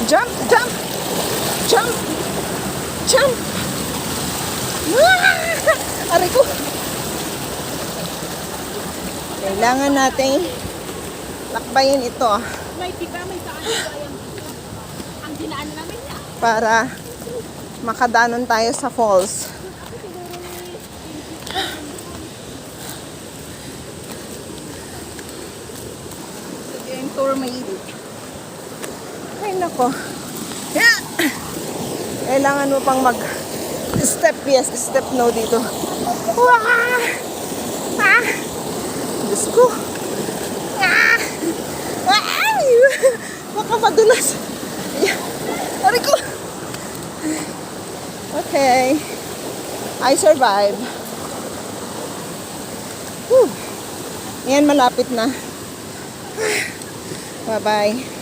Jump, jump, jump, jump. Ah! Aray ko. Kailangan natin lakbayin ito May tiga, may saan ang dinaan namin niya. para makadanon tayo sa falls. Ito yung tour made. Ay nako. Yeah. Kailangan mo pang mag step yes, step no dito. Wah! Ah! Diyos ko. Ah! Ay! Baka madulas. Ayan. Aray ko. Okay. I survive. Whew. Ayan, malapit na. Bye-bye.